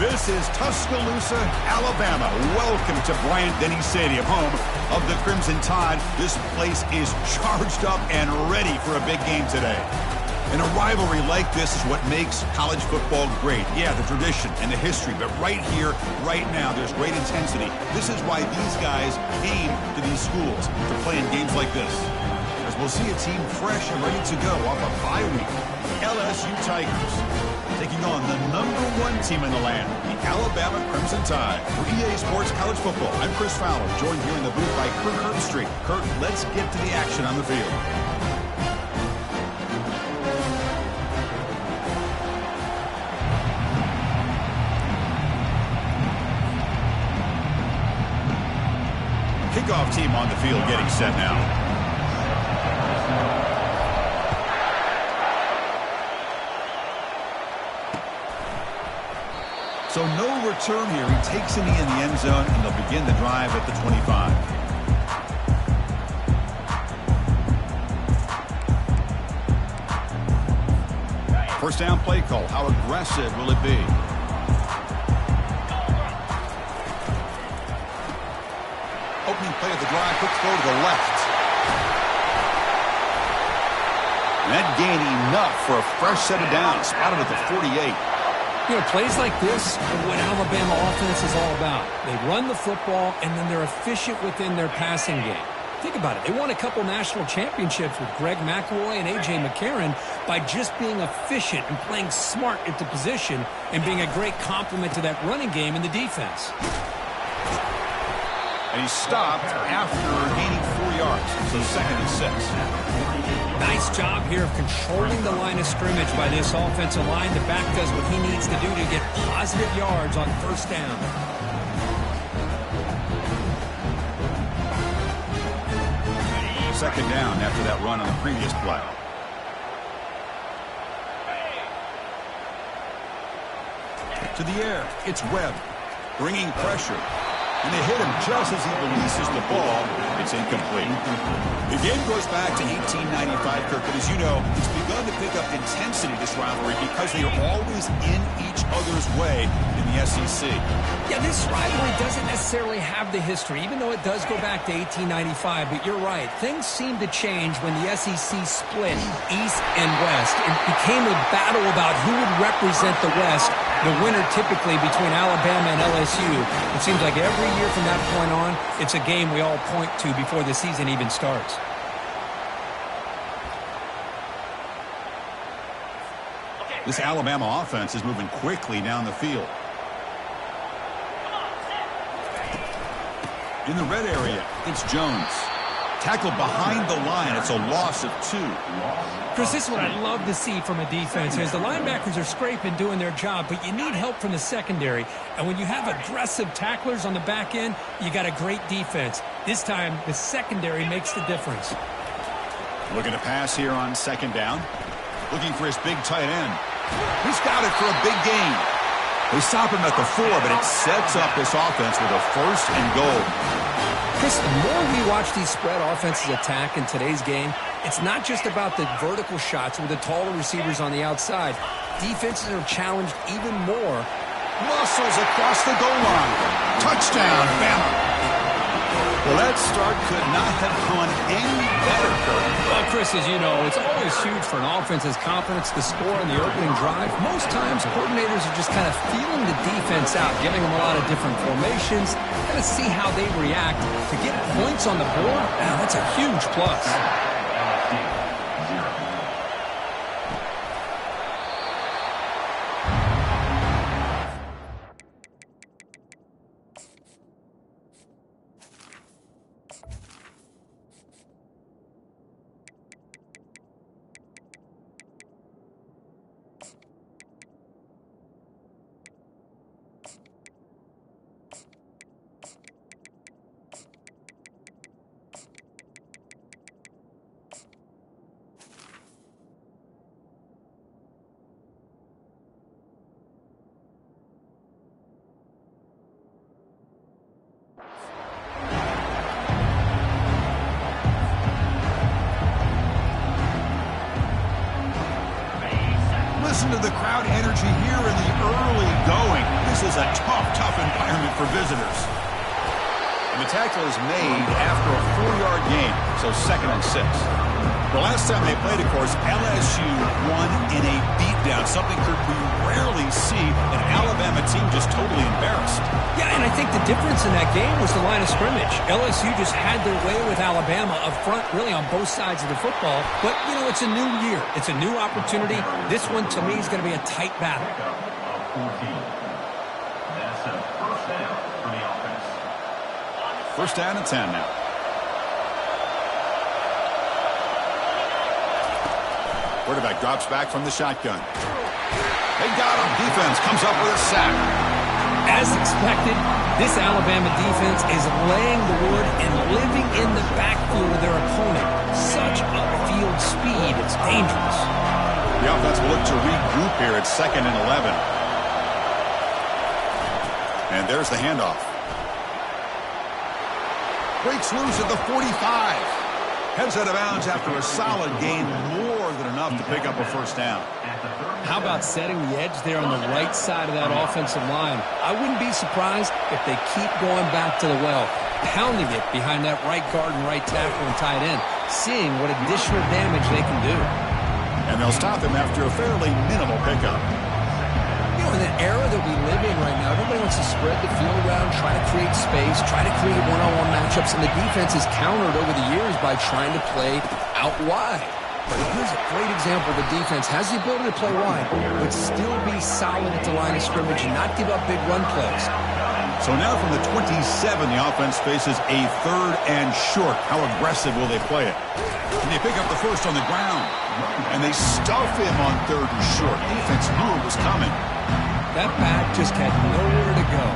This is Tuscaloosa, Alabama. Welcome to Bryant-Denny Stadium, home of the Crimson Tide. This place is charged up and ready for a big game today. And a rivalry like this is what makes college football great. Yeah, the tradition and the history, but right here, right now, there's great intensity. This is why these guys came to these schools to play in games like this. As we'll see a team fresh and ready to go off a bye week. LSU Tigers taking on the #1 team in the land, the Alabama Crimson Tide. For EA Sports College Football, I'm Chris Fowler, joined here in the booth by Kurt Herbstreit. Kurt, let's get to the action on the field. Kickoff team on the field getting set now. So no return here. He takes it in the end zone, and they'll begin the drive at the 25. First down play call. How aggressive will it be? Opening play of the drive, quick throw to the left. And that gain enough for a fresh set of downs, spotted at the 48. You know, plays like this are what Alabama offense is all about. They run the football, and then they're efficient within their passing game. Think about it. They won a couple national championships with Greg McElroy and A.J. McCarron by just being efficient and playing smart at the position and being a great complement to that running game in the defense. And he stopped after gaining 4 yards, so 2nd and 6. Nice job here of controlling the line of scrimmage by this offensive line. The back does what he needs to do to get positive yards on first down. Second down after that run on the previous play. To the air, it's Webb, bringing pressure. And they hit him just as he releases the ball. It's incomplete. The game goes back to 1895, Kirk, but as you know, it's begun to pick up intensity, this rivalry, because they are always in each other's way in the SEC. Yeah, this rivalry doesn't necessarily have the history, even though it does go back to 1895, but you're right. Things seem to change when the SEC split East and West. It became a battle about who would represent the West, the winner typically between Alabama and LSU. It seems like every year from that point on, it's a game we all point to before the season even starts. This Alabama offense is moving quickly down the field. In the red area, it's Jones. Tackled behind the line. It's a loss of 2. Chris, this is what I love to see from a defense is the linebackers are scraping, doing their job, but you need help from the secondary. And when you have aggressive tacklers on the back end, you got a great defense. This time, the secondary makes the difference. Looking to pass here on second down. Looking for his big tight end. He's got it for a big gain. They stop him at the 4, but it sets up this offense with a 1st and goal. Chris, the more we watch these spread offenses attack in today's game, it's not just about the vertical shots with the taller receivers on the outside. Defenses are challenged even more. Muscles across the goal line. Touchdown, Bama. Well, that start could not have gone any better, Kurt. Well, Chris, as you know, it's always huge for an offense's confidence to score in the opening drive. Most times, coordinators are just kind of feeling the defense out, giving them a lot of different formations, kind of see how they react. To get points on the board, now that's a huge plus. Listen to the crowd energy here in the early going. This is a tough environment for visitors. And the tackle is made after a 4-yard gain, so 2nd and 6. The last time they played, of course, LSU won in a beatdown, something that we rarely see an Alabama team just totally embarrassed. Yeah, and I think the difference in that game was the line of scrimmage. LSU just had their way with Alabama up front, really on both sides of the football. But, you know, it's a new year. It's a new opportunity. This one, to me, is going to be a tight battle. That's a first down for the offense. First down and 10 now. Quarterback drops back from the shotgun. They got him. Defense comes up with a sack. As expected, this Alabama defense is laying the wood and living in the backfield of their opponent. Such upfield speed, it's dangerous. The offense will look to regroup here at 2nd and 11. And there's the handoff. Breaks loose at the 45. Heads out of bounds after a solid gain, more than enough to pick up a first down. How about setting the edge there on the right side of that offensive line? I wouldn't be surprised if they keep going back to the well, pounding it behind that right guard and right tackle and tight end, seeing what additional damage they can do. And they'll stop him after a fairly minimal pickup. You know, in the era that we live in right now, everybody wants to spread the field around, try to create space, try to create one-on-one matchups, and the defense is countered over the years by trying to play out wide. But here's a great example. The defense has the ability to play wide, but still be solid at the line of scrimmage and not give up big run plays. So now from the 27, the offense faces a 3rd and short. How aggressive will they play it? And they pick up the first on the ground. And they stuff him on 3rd and short. Defense knew it was coming. That back just had nowhere to go.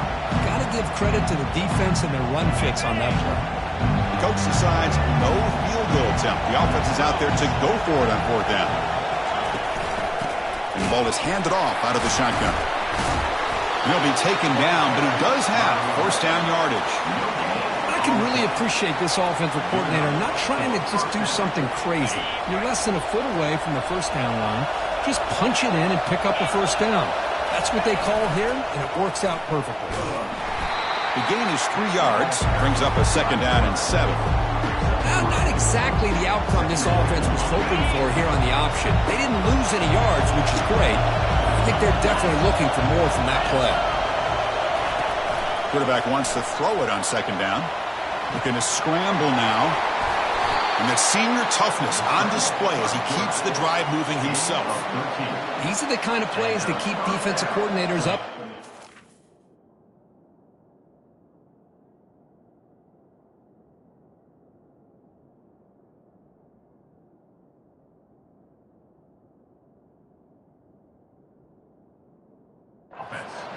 Got to give credit to the defense and their run fix on that play. The coach decides no field goal attempt. The offense is out there to go for it on 4th down. And the ball is handed off out of the shotgun. He'll be taken down, but he does have first down yardage. I can really appreciate this offensive coordinator not trying to just do something crazy. You're less than a foot away from the first down line. Just punch it in and pick up a first down. That's what they call here, and it works out perfectly. The gain is 3 yards, brings up a 2nd down and 7. Not exactly the outcome this offense was hoping for here on the option. They didn't lose any yards, which is great. I think they're definitely looking for more from that play. Quarterback wants to throw it on 2nd down. Looking to scramble now. And that senior toughness on display as he keeps the drive moving himself. These are the kind of plays that keep defensive coordinators up.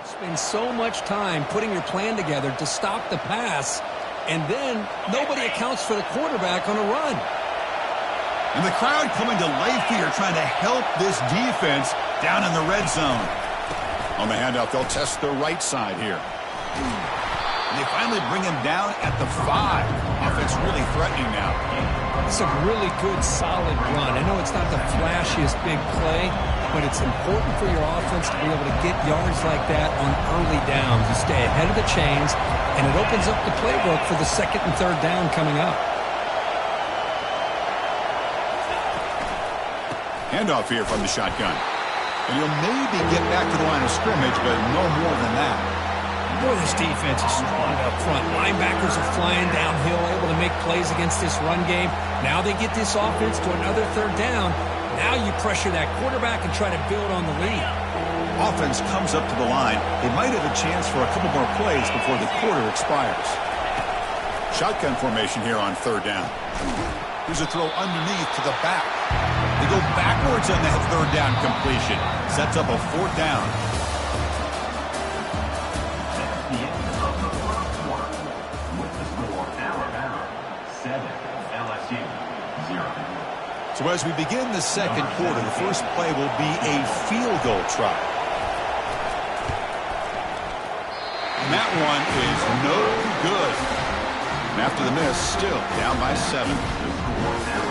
Spend so much time putting your plan together to stop the pass, and then nobody accounts for the quarterback on a run. And the crowd coming to life here trying to help this defense down in the red zone. On the handoff, they'll test the right side here. And they finally bring him down at the 5. Offense really threatening now. It's a really good, solid run. I know it's not the flashiest big play, but it's important for your offense to be able to get yards like that on early downs. You stay ahead of the chains, and it opens up the playbook for the 2nd and 3rd down coming up. Handoff here from the shotgun. And he'll maybe get back to the line of scrimmage, but no more than that. Boy, this defense is strong up front. Linebackers are flying downhill, able to make plays against this run game. Now they get this offense to another 3rd down. Now you pressure that quarterback and try to build on the lead. Offense comes up to the line. They might have a chance for a couple more plays before the quarter expires. Shotgun formation here on 3rd down. Here's a throw underneath to the back. They go backwards on that 3rd down completion. Sets up a 4th down. The end of the first quarter with the score Alabama 7, LSU 0. So as we begin the 2nd quarter, the first play will be a field goal try. And that one is no good. And after the miss, still down by 7.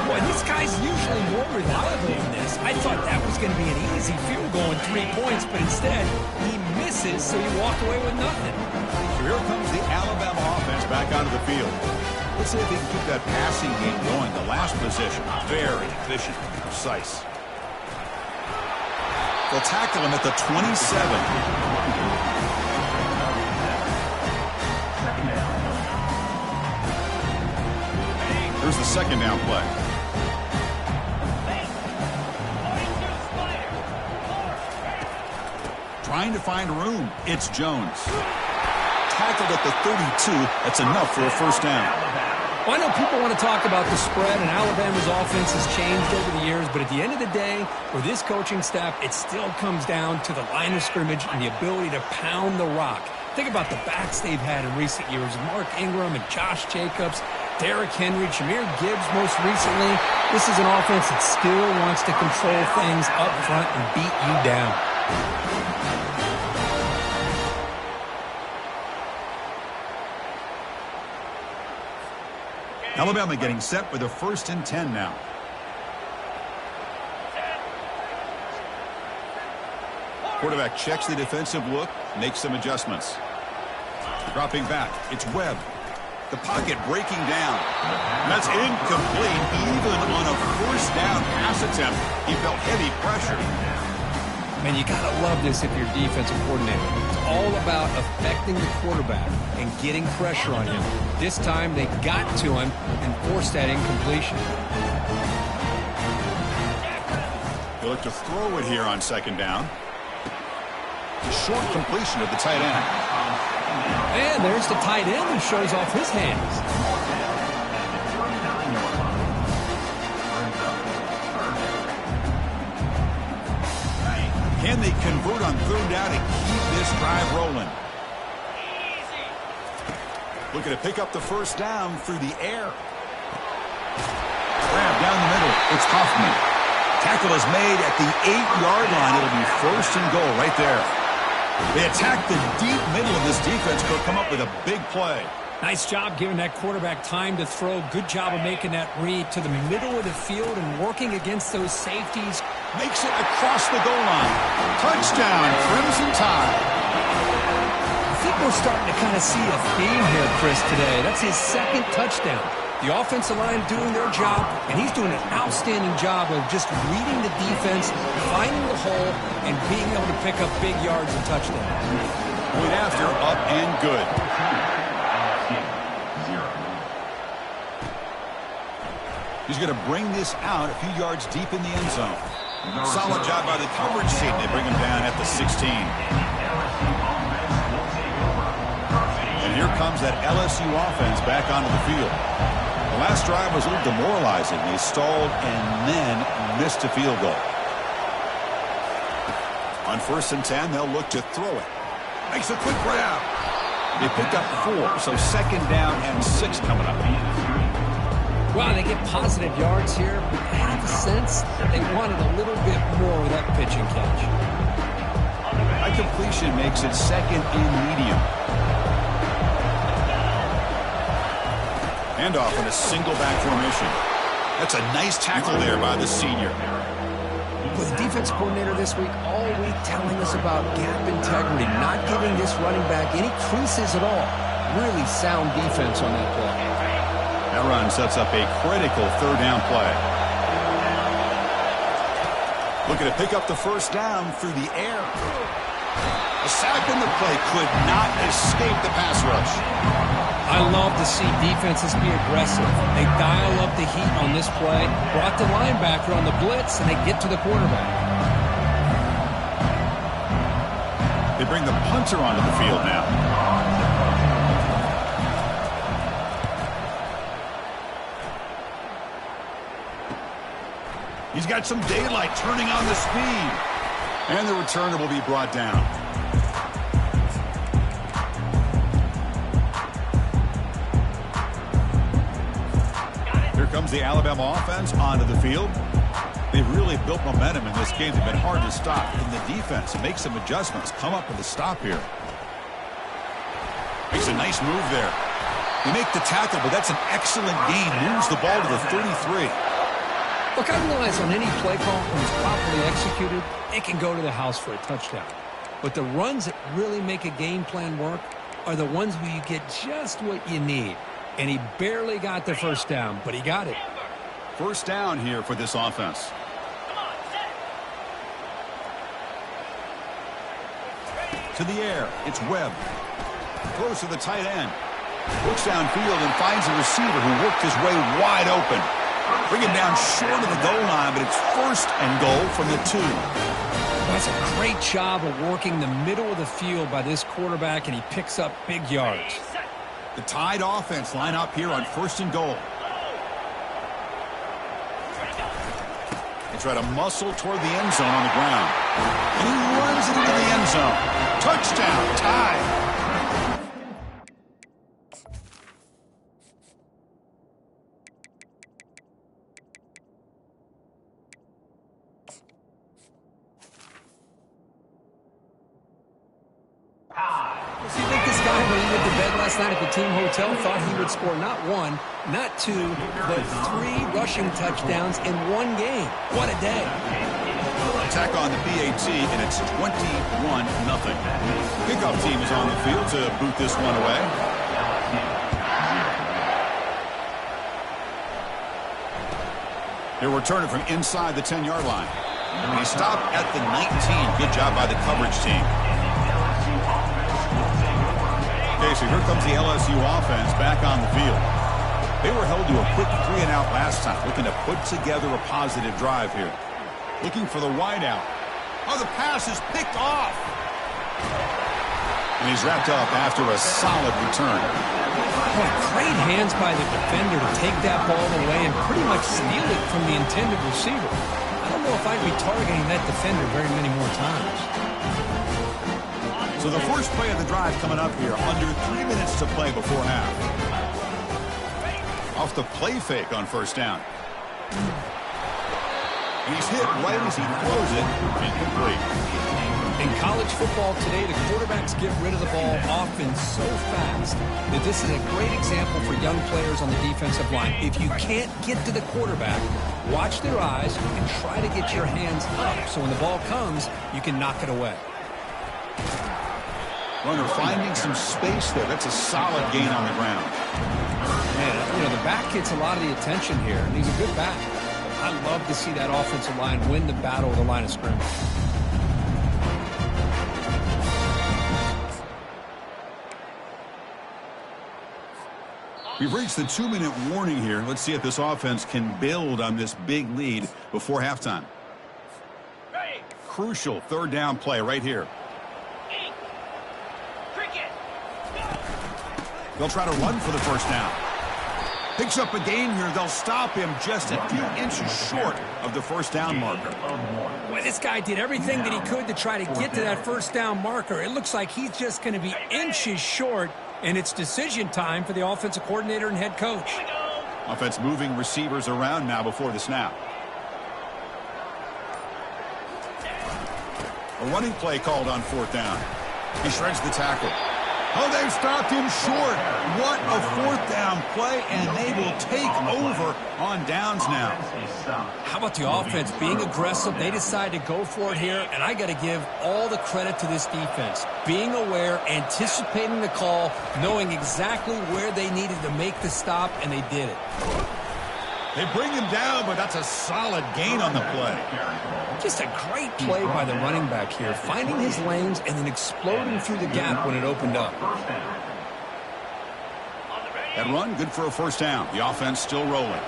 Boy, this guy's usually more reliable than this. I thought that was going to be an easy field goal and 3 points, but instead, he misses, so you walk away with nothing. So here comes the Alabama offense back onto the field. Let's see if he can keep that passing game going. The last possession, very efficient and precise. They'll tackle him at the 27. Here's the second down play. Trying to find room. It's Jones. Tackled at the 32. That's enough for a first down. Well, I know people want to talk about the spread, and Alabama's offense has changed over the years, but at the end of the day, for this coaching staff, it still comes down to the line of scrimmage and the ability to pound the rock. Think about the backs they've had in recent years. Mark Ingram and Josh Jacobs, Derrick Henry, Jahmyr Gibbs most recently. This is an offense that still wants to control things up front and beat you down. Alabama getting set with a 1st and 10 now. Quarterback checks the defensive look, makes some adjustments. Dropping back, it's Webb. The pocket breaking down. That's incomplete. Even on a 1st down pass attempt, he felt heavy pressure. Man, you got to love this if you're defensive coordinator. It's all about affecting the quarterback and getting pressure on him. This time, they got to him and forced that incompletion. He'll look to throw it here on 2nd down. Short completion of the tight end. And there's the tight end who shows off his hands. Can they convert on 3rd down and keep this drive rolling? Looking to pick up the 1st down through the air. Grab down the middle. It's Hoffman. Tackle is made at the 8-yard line. It'll be 1st and goal right there. They attack the deep middle of this defense. Could come up with a big play. Nice job giving that quarterback time to throw. Good job of making that read to the middle of the field and working against those safeties. Makes it across the goal line. Touchdown, Crimson Tide. I think we're starting to kind of see a theme here, Chris, today. That's his 2nd touchdown. The offensive line doing their job, and he's doing an outstanding job of just reading the defense, finding the hole, and being able to pick up big yards and touchdowns. Point after, up and good. He's going to bring this out a few yards deep in the end zone. Solid job by the coverage team. They bring him down at the 16. And here comes that LSU offense back onto the field. The last drive was a little demoralizing. They stalled and then missed a field goal. On 1st and 10, they'll look to throw it. Makes a quick grab. They picked up 4, so 2nd down and 6 coming up. Well, they get positive yards here, but I have a sense that they wanted a little bit more with that pitch and catch. High completion makes it 2nd and medium. Handoff in a single back formation. That's a nice tackle there by the senior. With the defense coordinator this week all week telling us about gap integrity, not giving this running back any creases at all. Really sound defense on that play. That run sets up a critical 3rd down play. Looking to pick up the 1st down through the air. A sack in the play could not escape the pass rush. I love to see defenses be aggressive. They dial up the heat on this play, brought the linebacker on the blitz, and they get to the quarterback. They bring the punter onto the field now. He's got some daylight turning on the speed. And the returner will be brought down. Here comes the Alabama offense onto the field. They've really built momentum in this game. They've been hard to stop. And the defense makes some adjustments. Come up with a stop here. Makes a nice move there. They make the tackle, but that's an excellent gain. Moves the ball to the 33. Look, I realize on any play call, when it's properly executed, it can go to the house for a touchdown. But the runs that really make a game plan work are the ones where you get just what you need. And he barely got the first down, but he got it. First down here for this offense. To the air, it's Webb. Throws to the tight end. Looks downfield and finds a receiver who worked his way wide open. Bring him down short of the goal line, but it's first and goal from the 2. That's a great job of working the middle of the field by this quarterback, and he picks up big yards. The Tide offense line up here on first and goal. They try to muscle toward the end zone on the ground. And he runs it into the end zone. Touchdown, Tide. So you think this guy, when he went to bed last night at the team hotel, thought he would score not 1, not 2, but 3 rushing touchdowns in one game? What a day. Attack on the PAT, and it's 21-0. Kickoff team is on the field to boot this one away. They'll return it from inside the 10-yard line. And he stopped at the 19. Good job by the coverage team. Okay, so here comes the LSU offense back on the field. They were held to a quick 3-and-out last time, looking to put together a positive drive here. Looking for the wideout. Oh, the pass is picked off. And he's wrapped up after a solid return. Boy, great hands by the defender to take that ball away and pretty much steal it from the intended receiver. I don't know if I'd be targeting that defender very many more times. So the first play of the drive coming up here, under 3 minutes to play before half. Off the play fake on first down. He's hit right as he throws it, incomplete. In college football today, the quarterbacks get rid of the ball often so fast that this is a great example for young players on the defensive line. If you can't get to the quarterback, watch their eyes and try to get your hands up so when the ball comes, you can knock it away. Runner finding some space there. That's a solid gain on the ground. Man, you know, the back gets a lot of the attention here, and he's a good back. I love to see that offensive line win the battle of the line of scrimmage. We've reached the 2-minute warning here. Let's see if this offense can build on this big lead before halftime. Crucial third down play right here. They'll try to run for the first down. Picks up a gain here. They'll stop him just a few inches short of the first down marker. Well, this guy did everything that he could to try to get to that first down marker. It looks like he's just going to be inches short, and it's decision time for the offensive coordinator and head coach. Offense moving receivers around now before the snap. A running play called on fourth down. He shreds the tackle. Oh, they've stopped him short. What a fourth down play, and they will take over on downs now. How about the offense being aggressive? They decide to go for it here, and I got to give all the credit to this defense. Being aware, anticipating the call, knowing exactly where they needed to make the stop, and they did it. They bring him down, but that's a solid gain on the play. Just a great play by the running back here, finding his lanes and then exploding through the gap when it opened up. That run, good for a first down. The offense still rolling.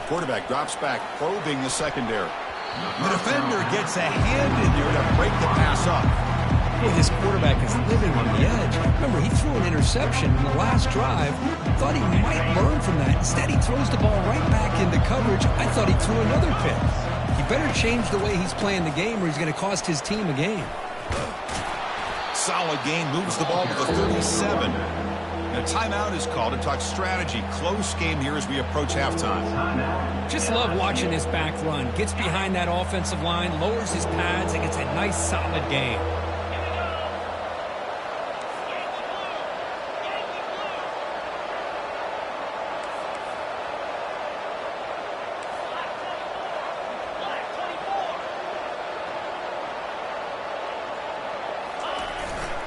Quarterback drops back, probing the secondary. The defender gets a hand in there to break the pass up. Boy, this quarterback is living on the edge. Remember, he threw an interception in the last drive. Thought he might learn from that. Instead, he throws the ball right back into coverage. I thought he threw another pick. He better change the way he's playing the game or he's going to cost his team a game. Solid gain, moves the ball to the 37. And a timeout is called to talk strategy. Close game here as we approach halftime. Just love watching this back run. Gets behind that offensive line, lowers his pads, and gets a nice solid gain.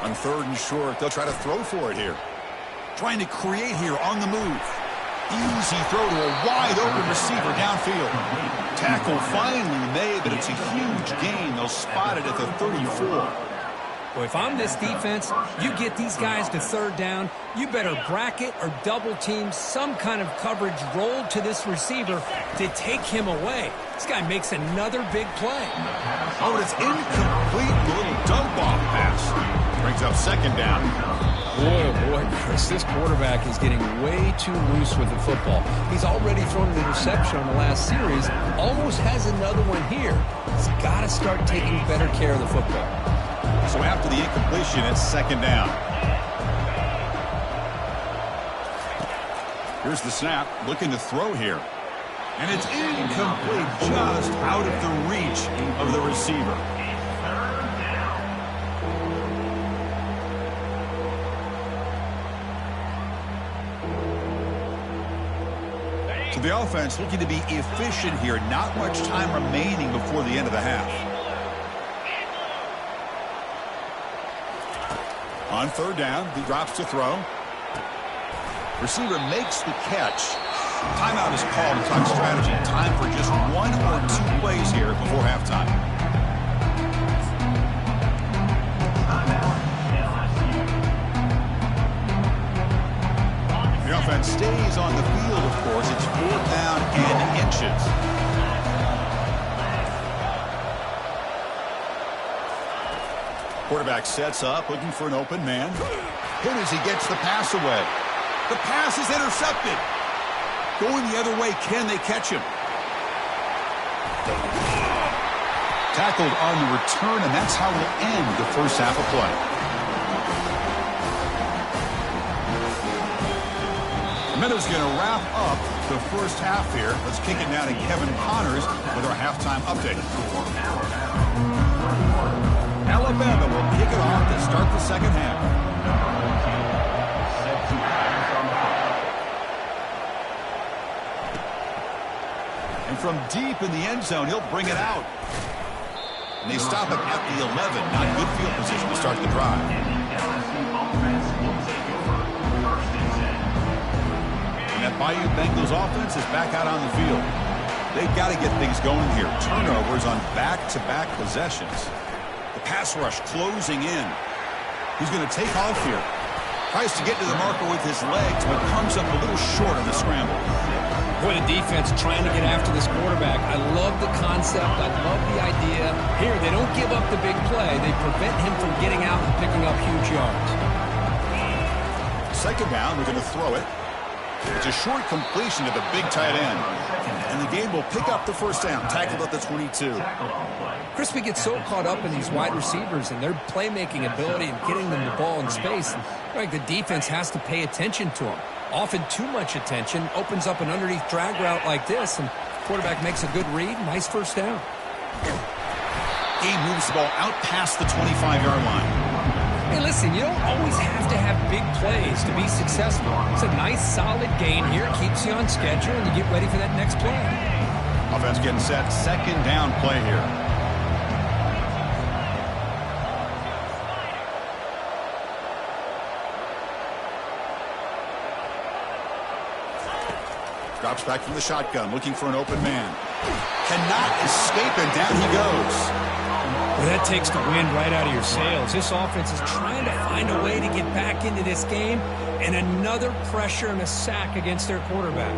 On 3rd and short, they'll try to throw for it here. Trying to create here on the move. Easy throw to a wide-open receiver downfield. Tackle finally made, but it's a huge gain. They'll spot it at the 34. Well, if I'm this defense, you get these guys to 3rd down, you better bracket or double team some kind of coverage rolled to this receiver to take him away. This guy makes another big play. Oh, and it's incomplete. A little dump-off pass. Brings up 2nd down. Boy, Chris, this quarterback is getting way too loose with the football. He's already thrown an interception on the last series, almost has another one here. He's got to start taking better care of the football. So after the incompletion, it's 2nd down. Here's the snap, looking to throw here. And it's incomplete, just out of the reach of the receiver. So the offense looking to be efficient here. Not much time remaining before the end of the half. On 3rd down, he drops to throw. Receiver makes the catch. Timeout is called to talk strategy. Time for just 1 or 2 plays here before halftime. The offense stays on the field, of course. It's 4th down and inches. Quarterback sets up, looking for an open man. Hit as he gets the pass away. The pass is intercepted. Going the other way, can they catch him? Tackled on the return, and that's how we'll end the first half of play. Meadows going to wrap up the first half here. Let's kick it now to Kevin Connors with our halftime update. Alabama will kick it off to start the second half. And from deep in the end zone, he'll bring it out. And they stop it at the 11. Not good field position to start the drive. And that Bayou Bengals offense is back out on the field. They've got to get things going here. Turnovers on back-to-back possessions. The pass rush closing in. He's going to take off here. Tries to get to the marker with his legs, but comes up a little short on the scramble. Boy, the defense trying to get after this quarterback. I love the concept. I love the idea. Here, they don't give up the big play. They prevent him from getting out and picking up huge yards. 2nd down, we're going to throw it. It's a short completion to the big tight end. And the game will pick up the 1st down. Tackled at the 22. Chris, we get so caught up in these wide receivers and their playmaking ability and getting them the ball in space. Like the defense has to pay attention to them. Often too much attention opens up an underneath drag route like this, and quarterback makes a good read. Nice 1st down. He moves the ball out past the 25-yard line. Hey, listen, you don't always have to have big plays to be successful. It's a nice, solid gain here. Keeps you on schedule, and you get ready for that next play. Offense getting set. 2nd down play here. Drops back from the shotgun, looking for an open man. Cannot escape, and down he goes. Well, that takes the wind right out of your sails. This offense is trying to find a way to get back into this game, and another pressure and a sack against their quarterback.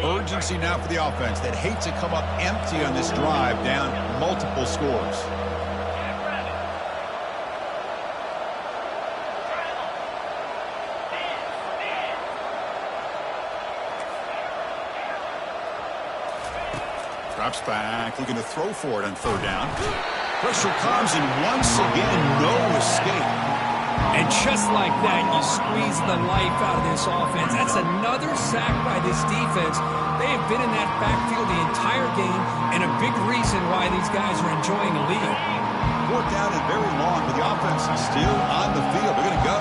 Urgency now for the offense. They'd hate to come up empty on this drive, down multiple scores. Drops back, looking to throw for it on 3rd down. Pressure comes, and once again, no escape. And just like that, you squeeze the life out of this offense. That's another sack by this defense. They have been in that backfield the entire game, and a big reason why these guys are enjoying a lead. 4th down and very long, but the offense is still on the field. They're going to go.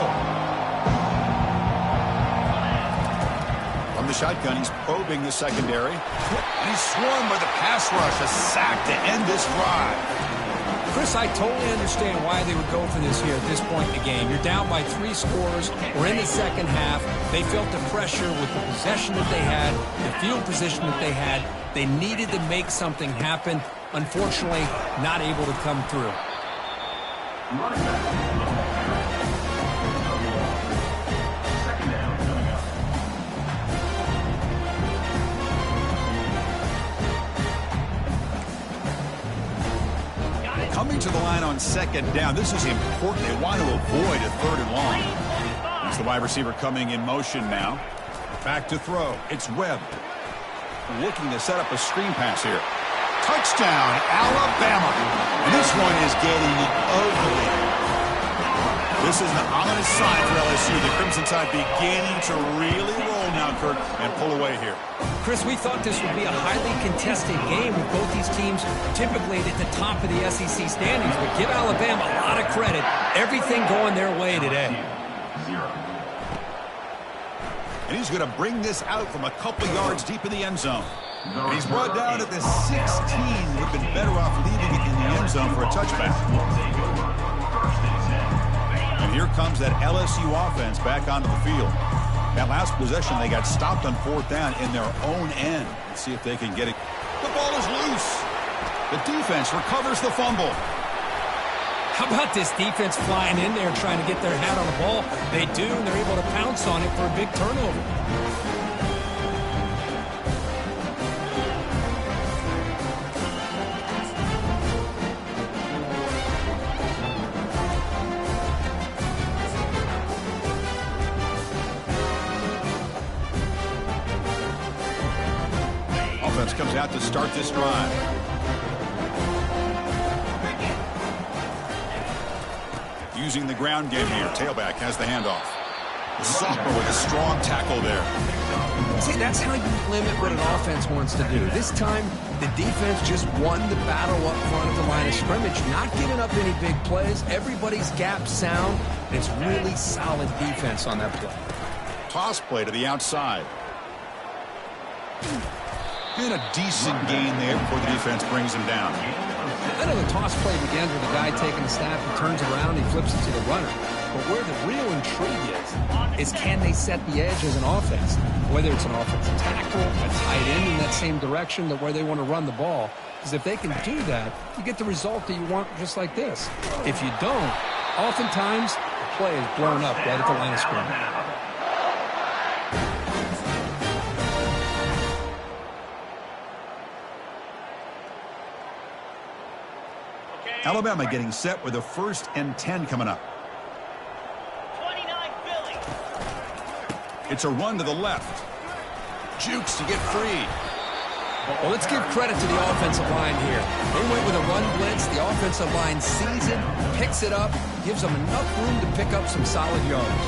From the shotgun, he's probing the secondary. And he's swarmed by the pass rush. A sack to end this drive. Chris, I totally understand why they would go for this here at this point in the game. You're down by 3 scores. We're in the second half. They felt the pressure with the possession that they had, the field position that they had. They needed to make something happen. Unfortunately, not able to come through. Coming to the line on second down. This is important. They want to avoid a 3rd and long. It's the wide receiver coming in motion now. Back to throw. It's Webb. Looking to set up a screen pass here. Touchdown, Alabama. And this one is getting ugly. This is an ominous sign for LSU. The Crimson Tide beginning to really roll now, Kirk, and pull away here. Chris, we thought this would be a highly contested game with both these teams typically at the top of the SEC standings. But give Alabama a lot of credit. Everything going their way today. And he's going to bring this out from a couple yards deep in the end zone. And he's brought down at the 16. Would have been better off leaving it in the end zone for a touchback. And here comes that LSU offense back onto the field. That last possession, they got stopped on 4th down in their own end. Let's see if they can get it. The ball is loose. The defense recovers the fumble. How about this defense flying in there trying to get their hat on the ball? They do, and they're able to pounce on it for a big turnover. Offense comes out to start this drive. Using the ground game here. Tailback has the handoff. The sophomore with a strong tackle there. See, that's how you limit what an offense wants to do. This time, the defense just won the battle up front of the line of scrimmage, not giving up any big plays. Everybody's gap sound, and it's really solid defense on that play. Toss play to the outside. And a decent gain there before the defense brings him down. I know the toss play begins with a guy taking a snap, he turns around, he flips it to the runner. But where the real intrigue is can they set the edge as an offense? Whether it's an offensive tackle, a tight end in that same direction, that where they want to run the ball. Because if they can do that, you get the result that you want just like this. If you don't, oftentimes the play is blown up right at the line of scrimmage. Alabama getting set with a 1st and 10 coming up. 29 Philly. It's a run to the left. Jukes to get free. Well, let's give credit to the offensive line here. They went with a run blitz. The offensive line sees it, picks it up, gives them enough room to pick up some solid yards.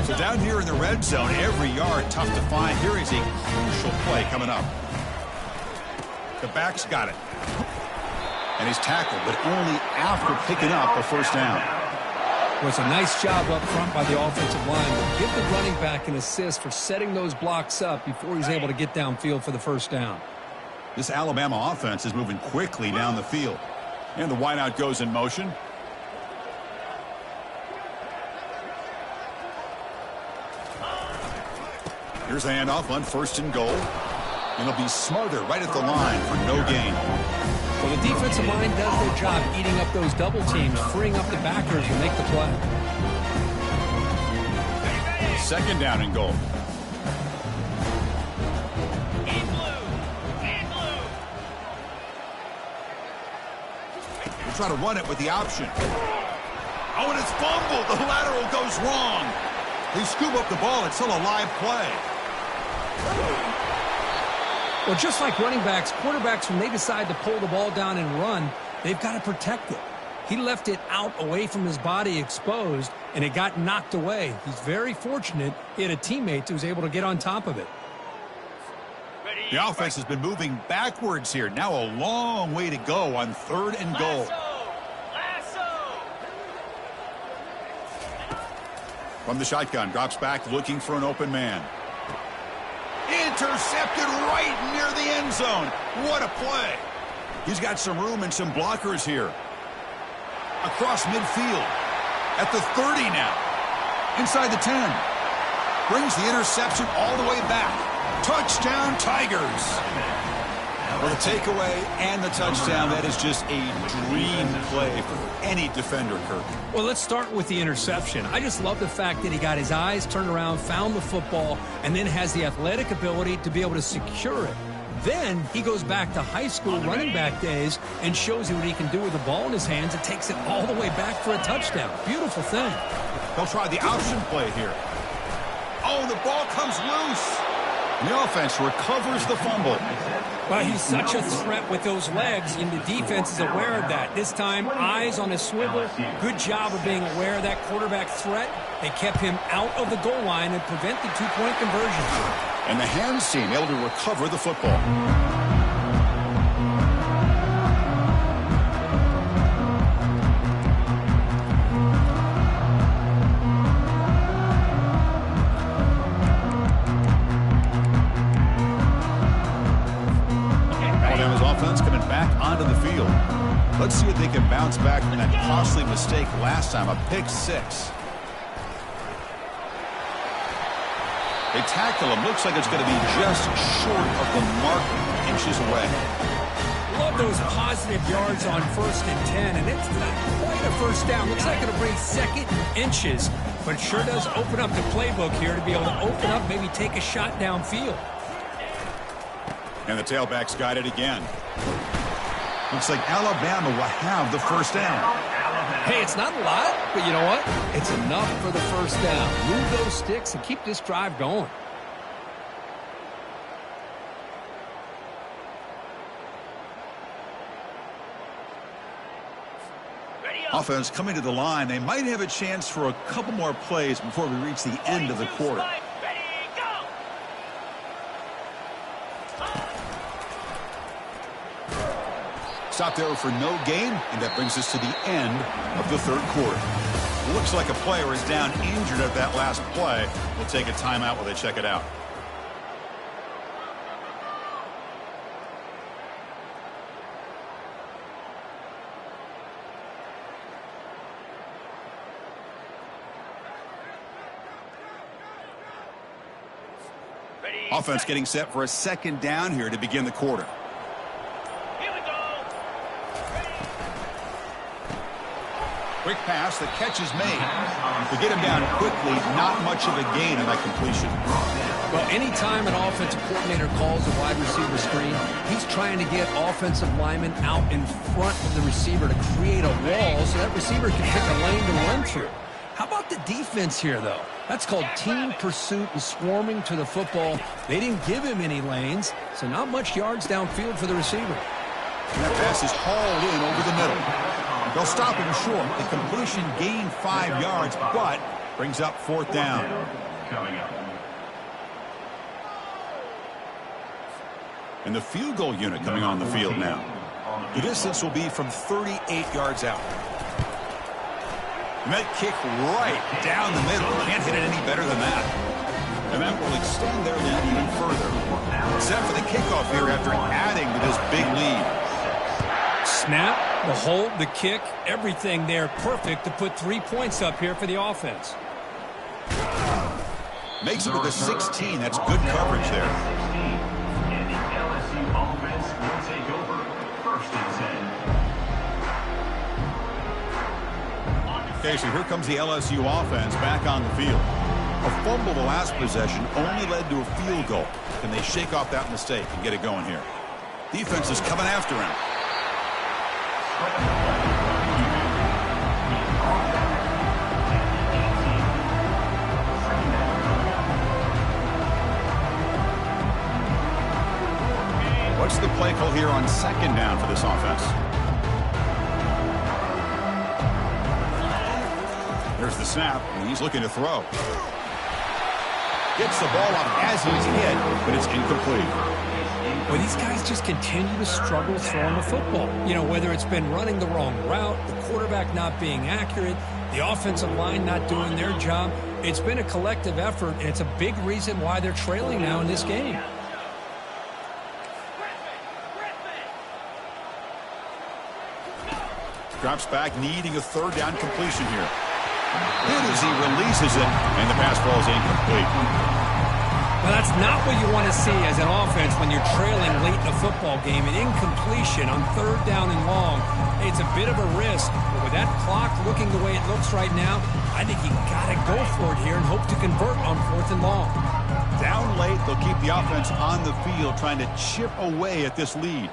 So down here in the red zone, every yard tough to find. Here is a crucial play coming up. The back's got it. And he's tackled, but only after picking up a 1st down. Well, it's a nice job up front by the offensive line. But give the running back an assist for setting those blocks up before he's able to get downfield for the 1st down. This Alabama offense is moving quickly down the field. And the wideout goes in motion. Here's the handoff on 1st and goal. And they'll be smarter right at the line for no gain. Well, the defensive line does their job eating up those double teams, freeing up the backers to make the play. 2nd down and goal. We'll try to run it with the option. Oh, and it's fumbled. The lateral goes wrong. They scoop up the ball. It's still a live play. Well, just like running backs, quarterbacks, when they decide to pull the ball down and run, they've got to protect it. He left it out away from his body exposed, and it got knocked away. He's very fortunate he had a teammate who was able to get on top of it. The offense has been moving backwards here. Now a long way to go on 3rd and goal. From the shotgun, drops back looking for an open man. Intercepted right near the end zone. What a play. He's got some room and some blockers here. Across midfield. At the 30 now. Inside the 10. Brings the interception all the way back. Touchdown, Tigers. Well, the takeaway and the touchdown, that is just a dream play for any defender, Kirk. Well, let's start with the interception. I just love the fact that he got his eyes turned around, found the football, and then has the athletic ability to be able to secure it. Then he goes back to high school running back days and shows you what he can do with the ball in his hands and takes it all the way back for a touchdown. Beautiful thing. They'll try the option play here. Oh, the ball comes loose. The offense recovers the fumble. Well, he's such a threat with those legs, and the defense is aware of that. This time, eyes on his swivel. Good job of being aware of that quarterback threat. They kept him out of the goal line and prevent the two-point conversion. And the hands team able to recover the football. Onto the field. Let's see if they can bounce back from that costly mistake last time, a pick six. They tackle him. Looks like it's going to be just short of the mark, inches away. Love those positive yards on 1st and 10, and it's not quite a first down. Looks like it'll bring second inches, but it sure does open up the playbook here to be able to open up, maybe take a shot downfield. And the tailback's got it again. Looks like Alabama will have the first down. Hey, it's not a lot, but you know what? It's enough for the first down. Move those sticks and keep this drive going. Offense coming to the line. They might have a chance for a couple more plays before we reach the end of the quarter. Stop there for no gain, and that brings us to the end of the third quarter. Looks like a player is down injured at that last play. We'll take a timeout while they check it out. Offense getting set for a second down here to begin the quarter. Quick pass, the catch is made. To get him down quickly, not much of a gain on that completion. Well, anytime an offensive coordinator calls a wide receiver screen, he's trying to get offensive linemen out in front of the receiver to create a wall so that receiver can pick a lane to run through. How about the defense here, though? That's called team pursuit and swarming to the football. They didn't give him any lanes, so not much yards downfield for the receiver. And that pass is hauled in over the middle. They'll stop him short. The completion gained 5 yards, but brings up fourth down. And the field goal unit coming on the field now. The distance will be from 38 yards out. And that kick right down the middle. Can't hit it any better than that. And that will extend their lead even further. Set for the kickoff here after adding to this big lead. Snap, the hold, the kick, everything there perfect to put 3 points up here for the offense. Makes it to the 16. That's good coverage there. And the LSU offense will take over. 1st and 10. Okay, so here comes the LSU offense back on the field. A fumble the last possession only led to a field goal. Can they shake off that mistake and get it going here? Defense is coming after him. What's the play call here on second down for this offense? There's the snap, and he's looking to throw. Gets the ball up as he's hit, but it's incomplete. Well, these guys just continue to struggle throwing the football. You know, whether it's been running the wrong route, the quarterback not being accurate, the offensive line not doing their job. It's been a collective effort, and it's a big reason why they're trailing now in this game. Drops back, needing a third down completion here. Good as he releases it, and the pass falls incomplete. Well, that's not what you want to see as an offense when you're trailing late in a football game. An incompletion on third down and long. It's a bit of a risk, but with that clock looking the way it looks right now, I think you got to go for it here and hope to convert on 4th and long. Down late, they'll keep the offense on the field trying to chip away at this lead.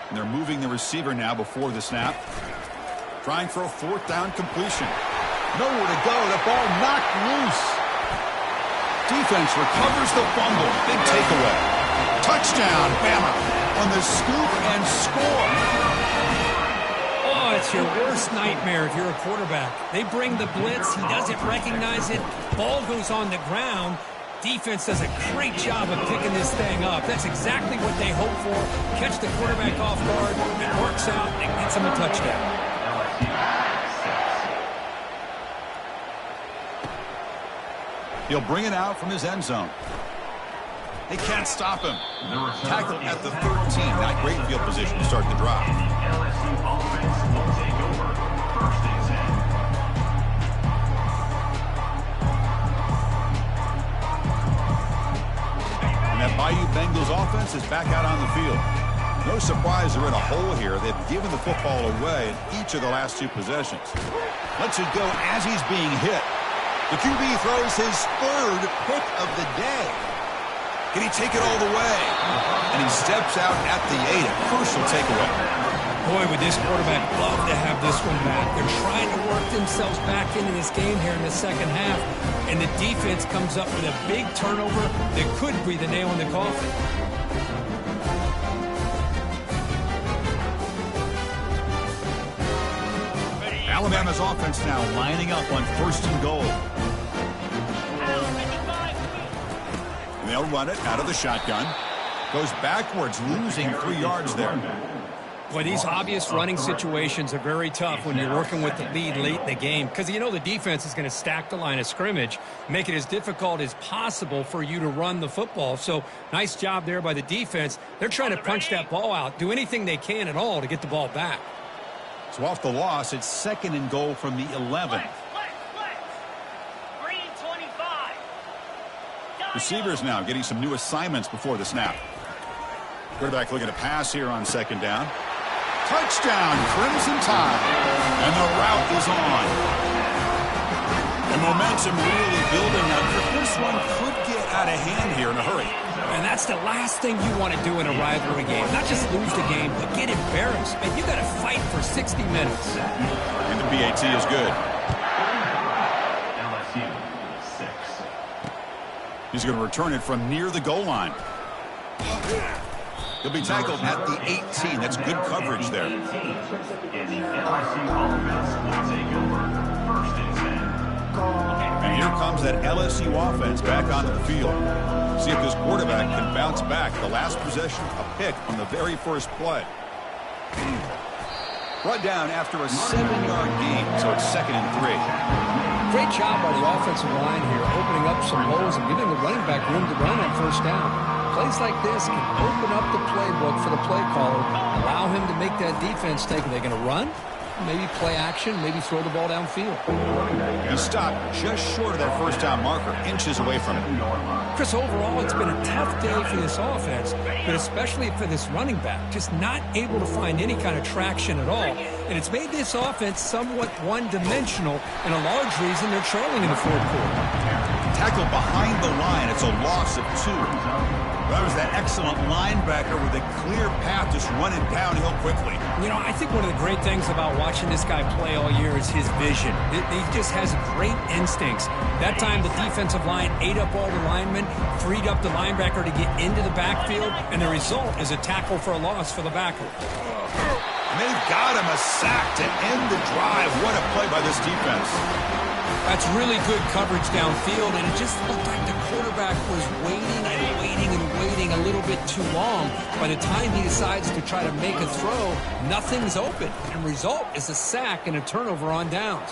And they're moving the receiver now before the snap. Trying for a 4th down completion. Nowhere to go. The ball knocked loose. Defense recovers the fumble. Big takeaway. Touchdown, Bama on the scoop and score. Oh, it's your worst nightmare if you're a quarterback. They bring the blitz. He doesn't recognize it. Ball goes on the ground. Defense does a great job of picking this thing up. That's exactly what they hope for. Catch the quarterback off guard. It works out and gets him a touchdown. He'll bring it out from his end zone. They can't stop him. Tackled at the 13. Not great field position to start the drive. LSU offense will take over. 1st and 10. And that Bayou Bengals offense is back out on the field. No surprise they're in a hole here. They've given the football away in each of the last 2 possessions. Lets it go as he's being hit. The QB throws his 3rd pick of the day. Can he take it all the way? And he steps out at the 8. A crucial takeaway. Boy, would this quarterback love to have this one back. They're trying to work themselves back into this game here in the second half. And the defense comes up with a big turnover that could be the nail in the coffin. Alabama's offense now lining up on 1st and goal. And they'll run it out of the shotgun. Goes backwards, losing 3 yards there. Well, these obvious running situations are very tough when you're working with the lead late in the game because you know the defense is going to stack the line of scrimmage, make it as difficult as possible for you to run the football. So nice job there by the defense. They're trying to punch that ball out, do anything they can at all to get the ball back. So off the loss, it's 2nd and goal from the 11. Receivers now getting some new assignments before the snap. Quarterback looking to pass here on 2nd down. Touchdown, Crimson Tide. And the route is on. And momentum really building up. This one could get out of hand here in a hurry. And that's the last thing you want to do in a rivalry game. Not just lose the game, but get embarrassed. And you got to fight for 60 minutes. And the PAT is good. LSU 6. He's going to return it from near the goal line. He'll be tackled at the 18. That's good coverage there. And the LSU offense will take over. 1st and 10. And here comes that LSU offense back onto the field. See if this quarterback can bounce back. The last possession, a pick on the very first play. Brought down after a 7-yard gain, so it's 2nd and 3. Great job by the offensive line here, opening up some holes and giving the running back room to run on 1st down. Plays like this can open up the playbook for the play caller, allow him to make that defense think, are they going to run? Maybe play action, maybe throw the ball downfield. He stopped just short of that 1st down marker, inches away from it. Chris, overall, it's been a tough day for this offense, but especially for this running back, just not able to find any kind of traction at all. And it's made this offense somewhat one-dimensional, and a large reason they're trailing in the 4th quarter. Tackled behind the line. It's a loss of 2. That was that excellent linebacker with a clear path just running downhill quickly. You know, I think one of the great things about watching this guy play all year is his vision. He just has great instincts. That time the defensive line ate up all the linemen, freed up the linebacker to get into the backfield, and the result is a tackle for a loss for the backer. And they've got him a sack to end the drive. What a play by this defense. That's really good coverage downfield, and it just looked like the quarterback was waiting and waiting and waiting a little bit too long. By the time he decides to try to make a throw, nothing's open. And the result is a sack and a turnover on downs.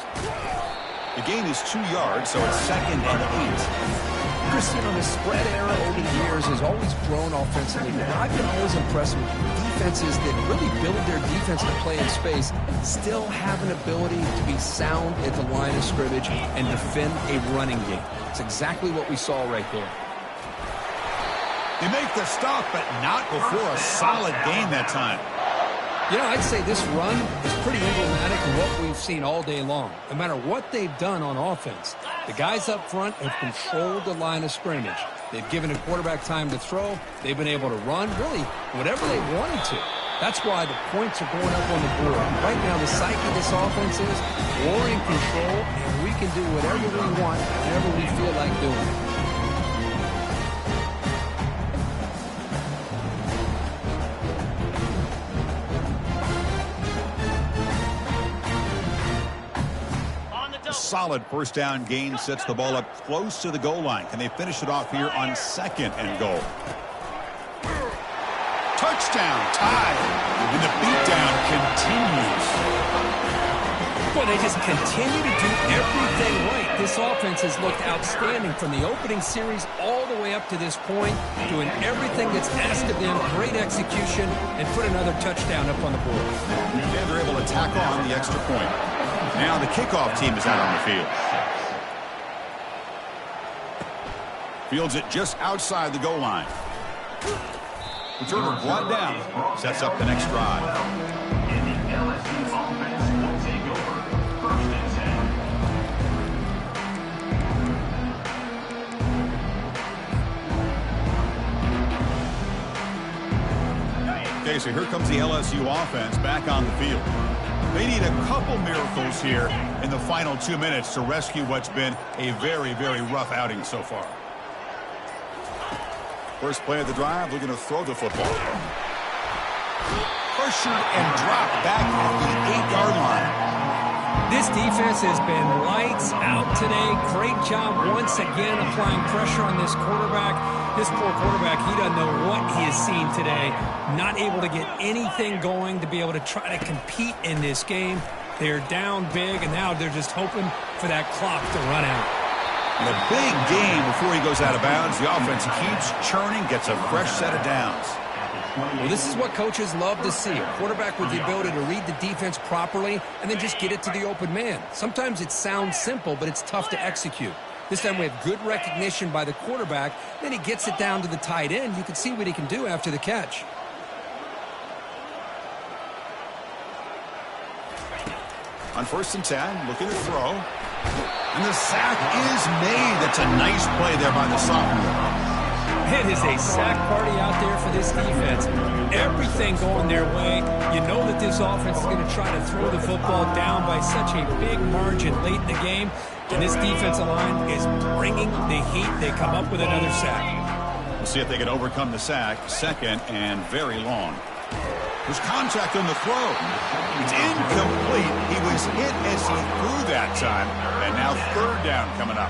The gain is 2 yards, so it's 2nd and 8. Chris, you know, the spread era over the years has always grown offensively, but I've been always impressed with defenses that really build their defense to play in space, still have an ability to be sound at the line of scrimmage and defend a running game. It's exactly what we saw right there. They make the stop, but not before a solid gain that time. You know, I'd say this run is pretty emblematic of what we've seen all day long. No matter what they've done on offense, the guys up front have controlled the line of scrimmage. They've given the quarterback time to throw. They've been able to run, really, whatever they wanted to. That's why the points are going up on the board. Right now, the psyche of this offense is we're in control, and we can do whatever we want, whenever we feel like doing it. Solid first down gain sets the ball up close to the goal line. Can they finish it off here on 2nd and goal? Touchdown, tied, and the beatdown continues. Boy, they just continue to do everything right. This offense has looked outstanding from the opening series all the way up to this point, doing everything that's asked of them, great execution, and put another touchdown up on the board. And they're able to tack on the extra point. Now the kickoff team is out on the field. Fields it just outside the goal line. Returner brought down. Sets up the next drive. And the LSU offense will take over 1st and 10. Okay, so here comes the LSU offense back on the field. They need a couple miracles here in the final 2 minutes to rescue what's been a very, very rough outing so far. First play of the drive, looking to throw the football. Pressured and dropped back at the 8-yard line. This defense has been lights out today. Great job once again applying pressure on this quarterback. This poor quarterback, he doesn't know what he has seen today. Not able to get anything going to be able to try to compete in this game. They're down big, and now they're just hoping for that clock to run out. And a big game before he goes out of bounds. The offense keeps churning, gets a fresh set of downs. Well, this is what coaches love to see. A quarterback with the ability to read the defense properly and then just get it to the open man. Sometimes it sounds simple, but it's tough to execute. This time we have good recognition by the quarterback. Then he gets it down to the tight end. You can see what he can do after the catch. On 1st and 10, looking to throw. And the sack is made. That's a nice play there by the sophomore. It is a sack party out there for this defense. Everything going their way. You know that this offense is going to try to throw the football down by such a big margin late in the game. And this defensive line is bringing the heat. They come up with another sack. We'll see if they can overcome the sack. 2nd and very long. There's contact on the throw. It's incomplete. He was hit as he threw that time. And now 3rd down coming up.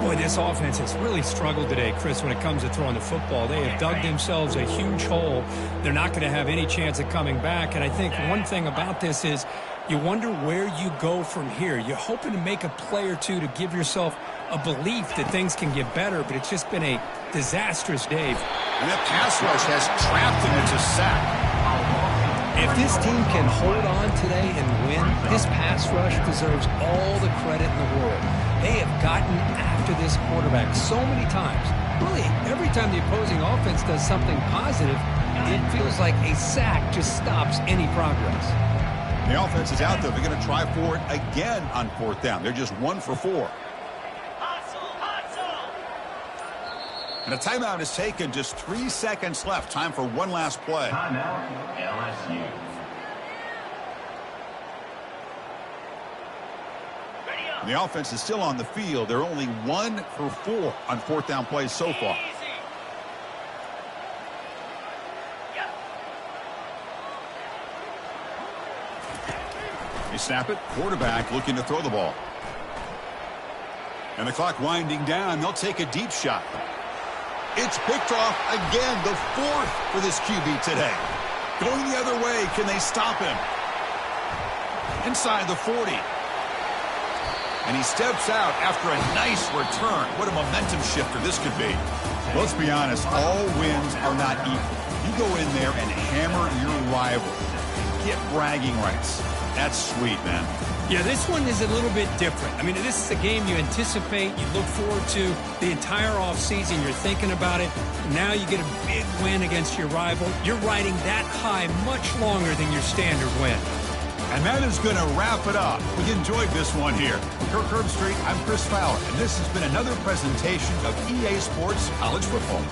Boy, this offense has really struggled today, Chris, when it comes to throwing the football. They have dug themselves a huge hole. They're not going to have any chance of coming back. And I think one thing about this is you wonder where you go from here. You're hoping to make a play or two to give yourself a belief that things can get better, but it's just been a disastrous day. And that pass rush has trapped him into sack. If this team can hold on today and win, this pass rush deserves all the credit in the world. They have gotten after this quarterback so many times. Really, every time the opposing offense does something positive, it feels like a sack just stops any progress. The offense is out there. They're going to try for it again on 4th down. They're just 1 for 4. And a timeout is taken. Just 3 seconds left. Time for one last play. Timeout, LSU. And the offense is still on the field. They're only 1 for 4 on 4th down plays so far. They snap it. Quarterback looking to throw the ball. And the clock winding down. They'll take a deep shot. It's picked off again, the 4th for this QB today. Going the other way, can they stop him? Inside the 40. And he steps out after a nice return. What a momentum shifter this could be. Let's be honest, all wins are not equal. You go in there and hammer your rival. Get bragging rights. That's sweet, man. Yeah, this one is a little bit different. I mean, this is a game you anticipate, you look forward to the entire offseason. You're thinking about it. Now you get a big win against your rival. You're riding that high much longer than your standard win. And that is going to wrap it up. We enjoyed this one here. Kirk Herbstreit, I'm Chris Fowler, and this has been another presentation of EA Sports College Football.